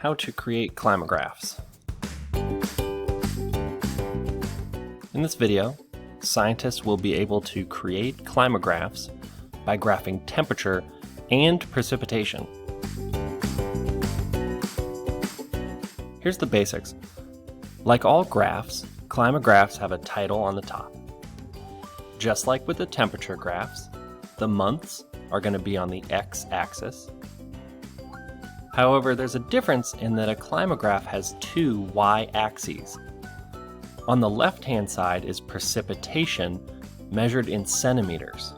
How to create climographs. In this video, scientists will be able to create climographs by graphing temperature and precipitation. Here's the basics. Like all graphs, climographs have a title on the top. Just like with the temperature graphs, the months are going to be on the x-axis. However, there's a difference in that a climograph has two y-axes. On the left-hand side is precipitation measured in centimeters.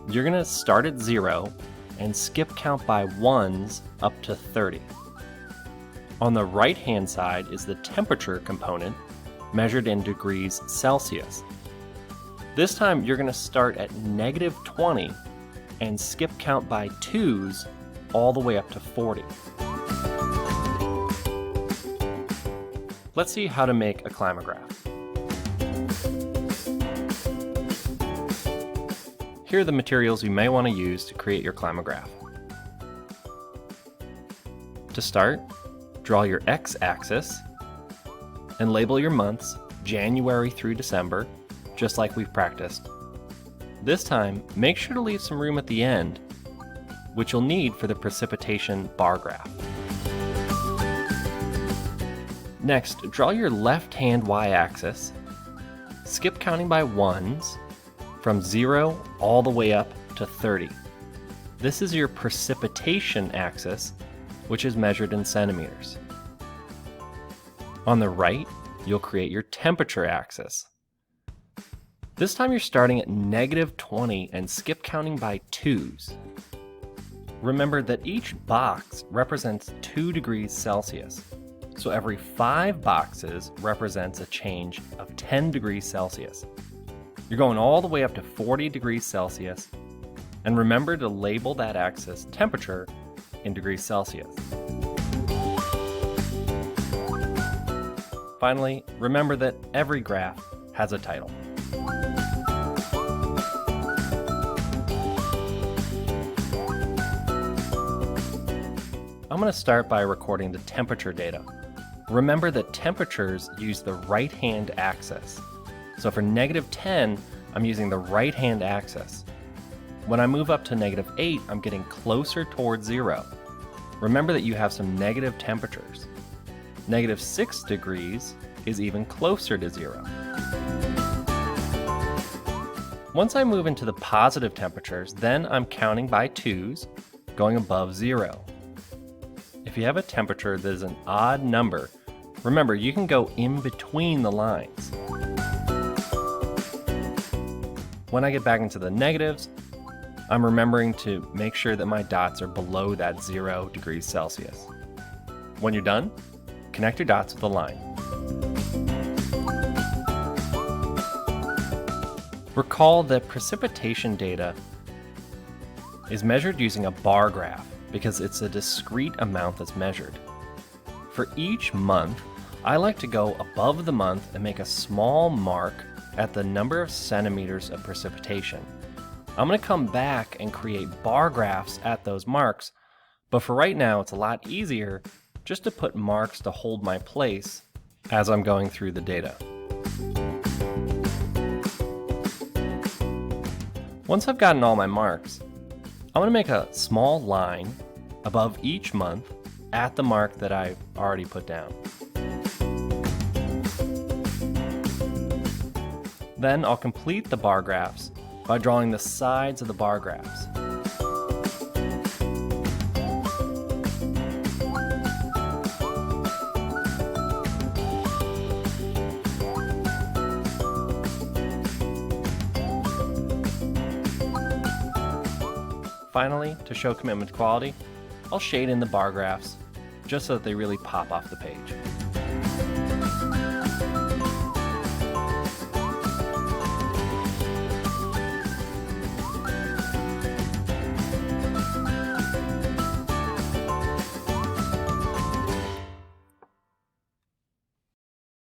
You're going to start at 0 and skip count by ones up to 30. On the right-hand side is the temperature component measured in degrees Celsius. This time you're going to start at -20 and skip count by 2s all the way up to 40. Let's see how to make a climograph. Here are the materials you may want to use to create your climograph. To start, draw your x-axis and label your months January through December, just like we've practiced. This time, make sure to leave some room at the end, which you'll need for the precipitation bar graph. Next, draw your left-hand y-axis, skip counting by ones from 0 all the way up to 30. This is your precipitation axis, which is measured in centimeters. On the right, you'll create your temperature axis. This time you're starting at -20 and skip counting by 2s. Remember that each box represents 2 degrees Celsius, so every 5 boxes represents a change of 10 degrees Celsius. You're going all the way up to 40 degrees Celsius, and remember to label that axis temperature in degrees Celsius. Finally, remember that every graph has a title. I'm going to start by recording the temperature data. Remember that temperatures use the right-hand axis. So for -10, I'm using the right-hand axis. When I move up to -8, I'm getting closer towards 0. Remember that you have some negative temperatures. -6 degrees is even closer to 0. Once I move into the positive temperatures, then I'm counting by 2s, going above 0. If you have a temperature that is an odd number, remember you can go in between the lines. When I get back into the negatives, I'm remembering to make sure that my dots are below that 0 degrees Celsius. When you're done, connect your dots with a line. Recall that precipitation data is measured using a bar graph because it's a discrete amount that's measured. For each month, I like to go above the month and make a small mark at the number of centimeters of precipitation. I'm going to come back and create bar graphs at those marks, but for right now it's a lot easier just to put marks to hold my place as I'm going through the data. Once I've gotten all my marks, I'm going to make a small line above each month at the mark that I've already put down. Then I'll complete the bar graphs by drawing the sides of the bar graphs. Finally, to show commitment to quality, I'll shade in the bar graphs just so that they really pop off the page.